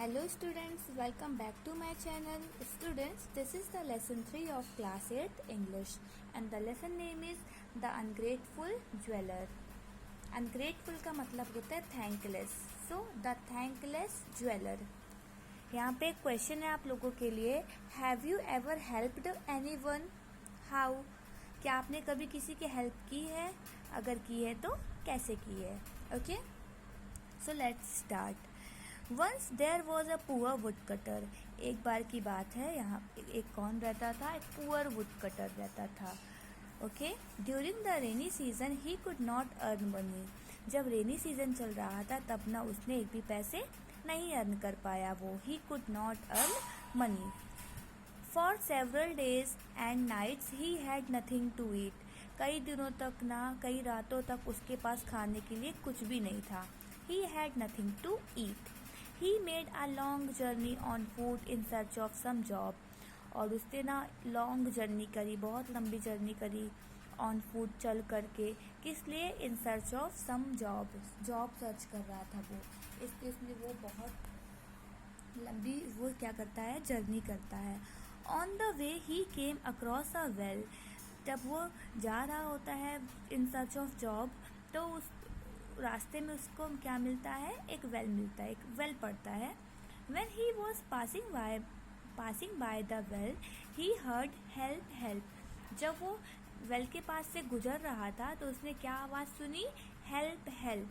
Hello students, welcome back to my channel. Students, this is the lesson 3 of class 8 English and the lesson name is The Ungrateful Jeweler. Ungrateful का मतलब होता है thankless. So, the thankless jeweler. यहाँ पे एक question है आप लोगों के लिए. Have you ever helped anyone? How? क्या आपने कभी किसी की हेल्प की है? अगर की है तो कैसे की है? Okay? So let's start. Once there was a poor woodcutter. एक बार की बात है, यहाँ एक कौन रहता था? एक पुअर वुड कटर रहता था. Okay. During the rainy season he could not earn money. जब रेनी सीजन चल रहा था तब ना उसने एक भी पैसे नहीं अर्न कर पाया. वो he could not earn money. For several days and nights he had nothing to eat. कई दिनों तक ना, कई रातों तक उसके पास खाने के लिए कुछ भी नहीं था. He had nothing to eat. He made a long journey on foot in search of some job. और उसने ना लॉन्ग जर्नी करी, बहुत लंबी जर्नी करी ऑन फूट चल करके. किस लिए? In search of some job. Job search कर रहा था वो, इसलिए उसने वो बहुत लंबी वो क्या करता है, जर्नी करता है. On the way he came across a well. जब वो जा रहा होता है इन सर्च ऑफ जॉब तो उस रास्ते में उसको क्या मिलता है? एक वेल मिलता है, एक वेल पड़ता है. When he was passing by the well, he heard help help. जब वो वेल के पास से गुजर रहा था तो उसने क्या आवाज़ सुनी? Help help.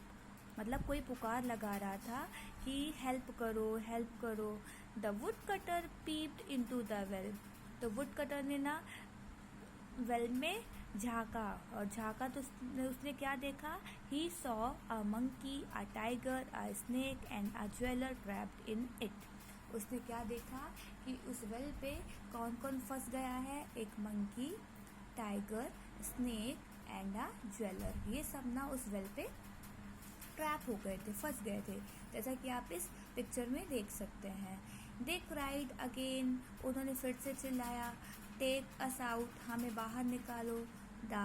मतलब कोई पुकार लगा रहा था कि हेल्प करो हेल्प करो. The wood cutter peeped into the well. तो वुड कटर ने ना वेल में झाँका, और झाँका तो उसने क्या देखा? He saw a monkey, a tiger, a snake and a jeweller trapped in it. उसने क्या देखा कि उस वेल पे कौन कौन फंस गया है? एक monkey, tiger, snake and a jeweller. ये सब ना उस वेल पे ट्रैप हो गए थे, फंस गए थे, जैसा कि आप इस पिक्चर में देख सकते हैं. They cried again. उन्होंने फिर से चिल्लाया. Take us out. हमें बाहर निकालो. The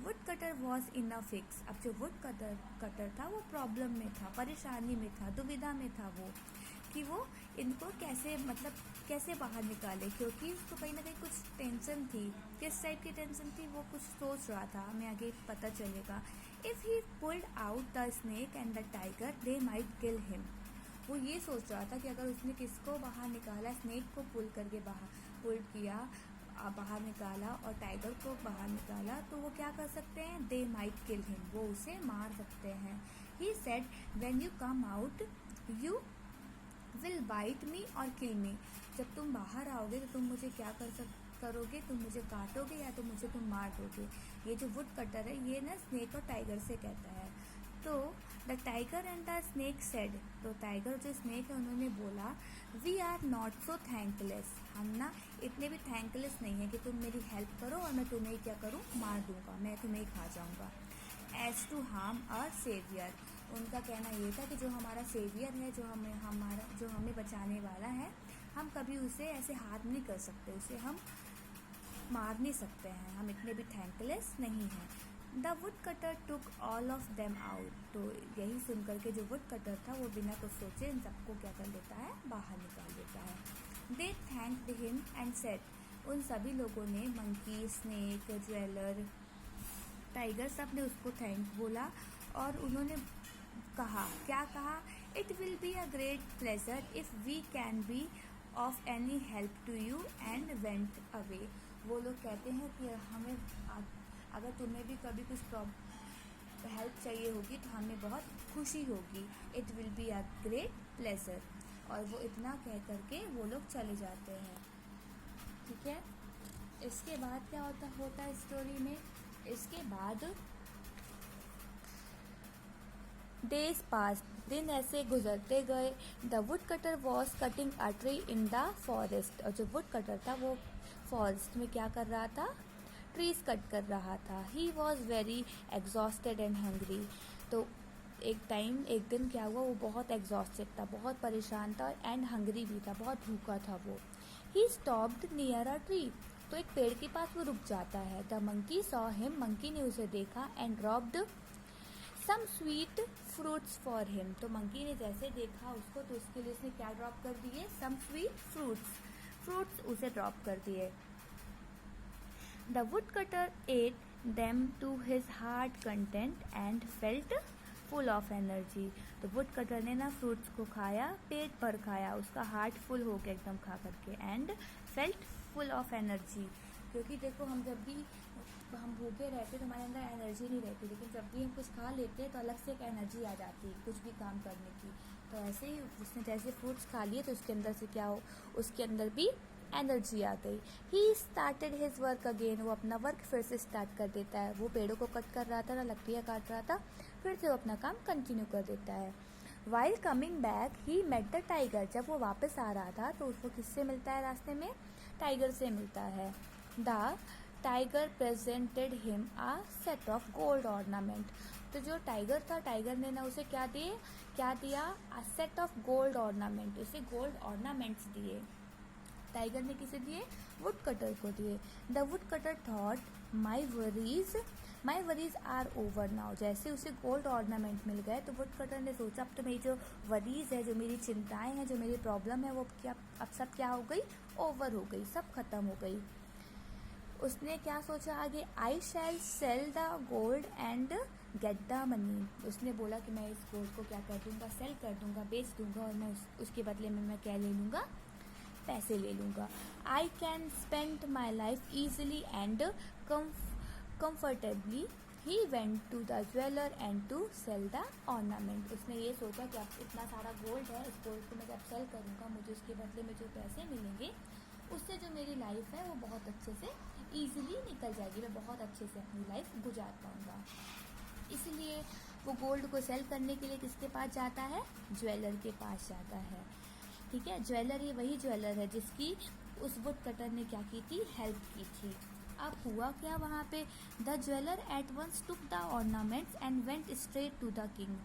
would cutter was in a fix. अब जो वुड कटर था वो प्रॉब्लम में था, परेशानी में था, दुविधा में था वो, कि वो इनको कैसे बाहर निकाले, क्योंकि उसको कहीं ना कहीं कुछ टेंशन थी. किस टाइप की टेंशन थी? वो कुछ सोच रहा था, हमें आगे पता चलेगा. If he pulled out the snake and the tiger they might kill him. वो ये सोच रहा था कि अगर उसने किसको बाहर निकाला, स्नेक को पुल किया, बाहर निकाला, और टाइगर को बाहर निकाला, तो वो क्या कर सकते हैं? They might kill him. वो उसे मार सकते हैं. He said when you come out you will bite me और किल मी. जब तुम बाहर आओगे तो तुम मुझे क्या करोगे? तुम मुझे काटोगे या तो मुझे तुम मार दोगे. ये जो वुड कटर है ये ना स्नेक और टाइगर से कहता है. तो the tiger and the snake said. तो टाइगर जो स्नेक है उन्होंने बोला, we are not so thankless. हम ना इतने भी थैंकलेस नहीं है कि तुम मेरी हेल्प करो और मैं तुम्हें क्या करूँ? मार दूंगा, मैं तुम्हें खा जाऊंगा. As to harm our saviour. उनका कहना ये था कि जो हमारा सेवियर है, जो हमें बचाने वाला है, हम कभी उसे ऐसे हार्म नहीं कर सकते, उसे हम मार नहीं सकते हैं, हम इतने भी थैंकलेस नहीं हैं. The wood cutter took all of them out. तो यही सुन करके जो वुड कटर था वो बिना कुछ सोचे इन सबको क्या कर लेता है? बाहर निकाल देता है. दे थैंक्ड हिम एंड सेड. उन सभी लोगों ने, मंकी, स्नेक, ज्वेलर, टाइगर, सब ने उसको थैंक बोला और उन्होंने कहा, क्या कहा? It will be a great pleasure if we can be of any help to you and went away. वो लोग कहते हैं कि हमें अगर तुम्हें भी कभी कुछ हेल्प चाहिए होगी तो हमें बहुत खुशी होगी. It will be a great pleasure. और वो इतना कह करके वो लोग चले जाते हैं. ठीक है. इसके बाद क्या होता है स्टोरी में? इसके बाद डेज पास. दिन ऐसे गुजरते गए. The wood cutter was cutting a tree in the forest. और जो वुड कटर था वो फॉरेस्ट में क्या कर रहा था? ट्रीज कट कर रहा था. He was very exhausted and hungry. तो एक दिन क्या हुआ? वो बहुत एग्जॉस्टेड था, बहुत परेशान था, एंड हंग्री भी था, बहुत भूखा था वो. He stopped near a tree. तो एक पेड़ के पास वो रुक जाता है. The monkey saw him. Monkey ने उसे देखा. And dropped some sweet fruits for him. तो मंकी ने जैसे देखा उसको तो उसके लिए उसने क्या ड्रॉप कर दिए, सम स्वीट फ्रूट्स उसे ड्रॉप कर दिए। The would cutter ate them to his heart content and felt full of energy. तो वुड कटर ने ना फ्रूट्स को खाया, पेट भर खाया, उसका हार्ट फुल हो गया एकदम खा करके, and felt full of energy. क्योंकि देखो हम जब भी हम भूखे रहते तो हमारे अंदर एनर्जी नहीं रहती, लेकिन जब भी हम कुछ खा लेते हैं तो अलग से एक एनर्जी आ जाती है कुछ भी काम करने की। तो ऐसे ही उसने जैसे फ्रूट्स खा लिए तो उसके अंदर से क्या हो, उसके अंदर भी एनर्जी आ गई। He started his work again. वो अपना वर्क फिर से स्टार्ट कर देता है। वो पेड़ों को कट कर रहा था ना, लकड़ियाँ काट रहा था, फिर से वो अपना काम कंटिन्यू कर देता है। While coming back he met the tiger. जब वो वापस आ रहा था तो उसको किससे मिलता है रास्ते में, टाइगर से मिलता है। The tiger presented him a set of gold ornament. तो जो टाइगर था, टाइगर ने ना उसे क्या दिया, a set of gold ornament, उसे गोल्ड ऑर्नामेंट्स दिए। टाइगर ने किसे दिए, वुड कटर को दिए। The would cutter thought my worries are over now. जैसे उसे गोल्ड ऑर्नामेंट मिल गए तो वुड कटर ने सोचा अब तो मेरी जो वरीज है, जो मेरी चिंताएं हैं, जो मेरी प्रॉब्लम है, वो अब सब क्या हो गई, ओवर हो गई, सब खत्म हो गई। उसने क्या सोचा आगे, I shall sell the gold and get the money. उसने बोला कि मैं इस गोल्ड को क्या कर दूंगा, सेल कर दूंगा, बेच दूंगा, और मैं उसके बदले में मैं क्या ले लूँगा, पैसे ले लूँगा। I can spend my life easily and comfortably. He went to the jeweller and to sell the ornament. उसने ये सोचा कि अब इतना सारा गोल्ड है, इस गोल्ड को मैं जब सेल करूँगा मुझे उसके बदले में जो पैसे मिलेंगे उससे जो मेरी लाइफ है वो बहुत अच्छे से ईजिली निकल जाएगी, मैं बहुत अच्छे से अपनी लाइफ गुजार पाऊँगा। इसलिए वो गोल्ड को सेल करने के लिए किसके पास जाता है, ज्वेलर के पास जाता है। ठीक है, ज्वेलर ये वही ज्वेलर है जिसकी उस वुड कटर ने क्या की थी, हेल्प की थी। अब हुआ क्या वहाँ पे, the jeweller at once took the ornaments and went straight to the king.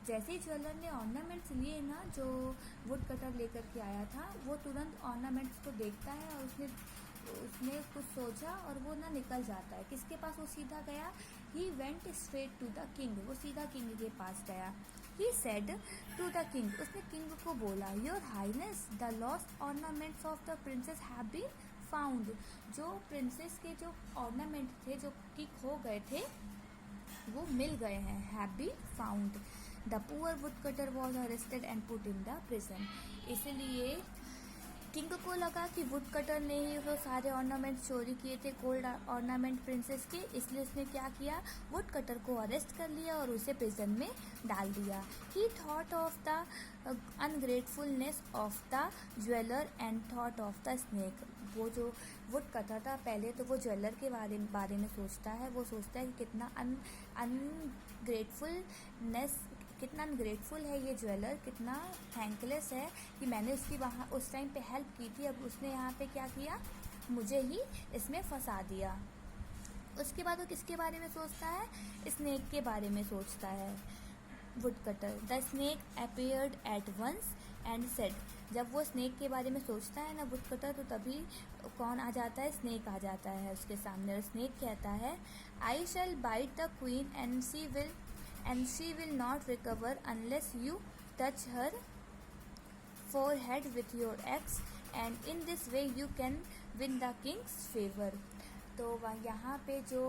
जैसे ही ज्वेलर ने ऑर्नामेंट्स लिए ना, जो वुड कटर लेकर के आया था, वो तुरंत ऑर्नामेंट्स को देखता है और उसने कुछ सोचा और वो ना निकल जाता है। किसके पास वो सीधा गया, he went straight to the king. वो सीधा किंग के पास गया। He said to the king, उसने किंग को बोला, your highness the lost ornaments of the princess have been found. जो प्रिंसेस के जो ऑर्नामेंट थे जो कि खो गए थे वो मिल गए हैं, have been found. The poor would cutter was arrested and put in the prison. इसलिए किंग को लगा कि वुड कटर ने ही वो सारे ऑर्नामेंट चोरी किए थे, गोल्ड ऑर्नामेंट प्रिंसेस के, इसलिए उसने क्या किया, वुड कटर को अरेस्ट कर लिया और उसे प्रिजन में डाल दिया। He thought of the ungratefulness of the jeweller and thought of the snake. वो जो वुड कटर था पहले तो वो ज्वेलर के बारे में सोचता है। वो सोचता है कि कितना अनग्रेटफुल है ये ज्वेलर, कितना थैंकलेस है कि मैंने उसकी वहाँ उस टाइम पे हेल्प की थी, अब उसने यहाँ पे क्या किया, मुझे ही इसमें फंसा दिया। उसके बाद वो किसके बारे में सोचता है, स्नेक के बारे में सोचता है woodcutter. The snake appeared at once and said. जब वो स्नेक के बारे में सोचता है ना वुड कटर, तो तभी कौन आ जाता है, स्नेक आ जाता है उसके सामने। और स्नेक कहता है, I shall bite the queen and she will not recover unless you touch her forehead with your axe and in this way you can win the king's favor। तो यहाँ पे जो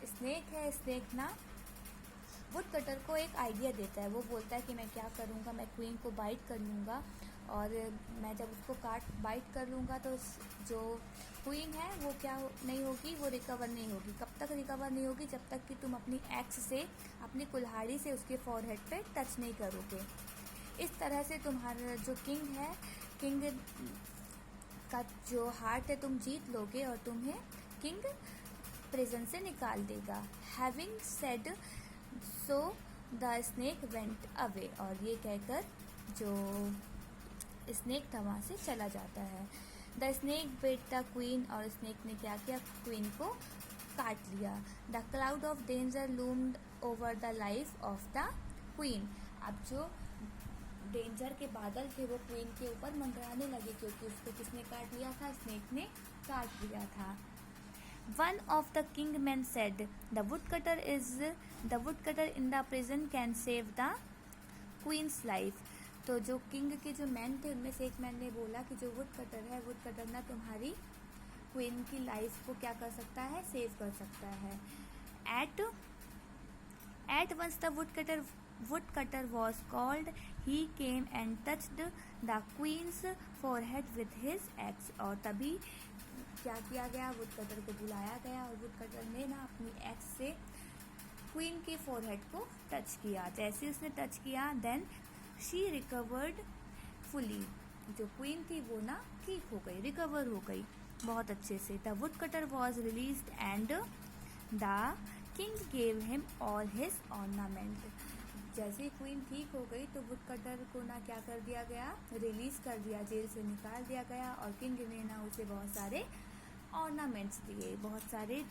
स्नेक है, स्नेक ना would cutter को एक idea देता है। वो बोलता है कि मैं क्या करूँगा, मैं क्वीन को बाइट कर लूँगा और मैं जब उसको बाइट कर लूँगा तो जो क्वीन है वो नहीं होगी, वो रिकवर नहीं होगी। कब तक रिकवर नहीं होगी, जब तक कि तुम अपनी एक्स से, अपनी कुल्हाड़ी से उसके फॉरहेड पे टच नहीं करोगे। इस तरह से तुम्हारा जो किंग है, किंग का जो हार्ट है तुम जीत लोगे और तुम्हें किंग प्रिजन से निकाल देगा। Having said so the snake went away. और ये कहकर जो स्नेक था वहाँ से चला जाता है। The snake bit the queen. और स्नेक ने क्या किया, क्वीन को काट लिया। The cloud of danger loomed over the life of the queen. अब जो डेंजर के बादल थे वो क्वीन के ऊपर मंडराने लगे, क्योंकि उसको किसने काट लिया था, स्नेक ने काट लिया था। One of the kingmen said, the woodcutter in the prison can save the queen's life. तो जो किंग के जो मैन थे उनमें से एक मैन ने बोला कि जो वुडकटर ना तुम्हारी क्वीन की लाइफ को क्या कर सकता है, सेव कर सकता है. At once the woodcutter was called. He came and touched the queen's forehead with his axe. और तभी क्या किया गया, वुडकटर को बुलाया गया और वुडकटर ने ना अपनी एक्स से क्वीन के फोरहेड को टच किया. जैसे उसने टच किया, देन शी रिकवर्ड फुली. जो क्वीन थी वो ना ठीक हो गई, रिकवर हो गई बहुत अच्छे से. The woodcutter was released and the king gave him all his ornament. जैसे क्वीन ठीक हो गई तो वुडकटर को ना क्या कर दिया गया, रिलीज कर दिया, जेल से निकाल दिया गया. और किंग ने ना उसे बहुत सारे ऑर्नामेंट्स दिए, बहुत सारे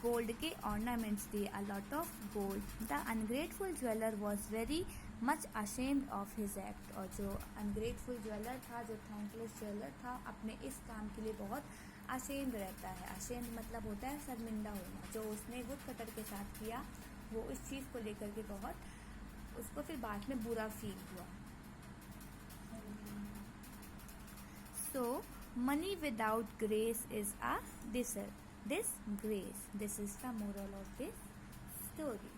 गोल्ड के ऑर्नामेंट्स दिए, a lot of gold. The ungrateful jeweller was very much ashamed of his act. और जो अनग्रेटफुल ज्वेलर था, जो थैंकलेस ज्वेलर था, अपने इस काम के लिए बहुत अशेम्ड रहता है. अशेम्ड मतलब होता है शर्मिंदा होना. जो उसने वुडकटर के साथ किया वो इस चीज़ को लेकर के बहुत उसको फिर बाद में बुरा फील हुआ. So money without grace is a disgrace. This is the moral of this story.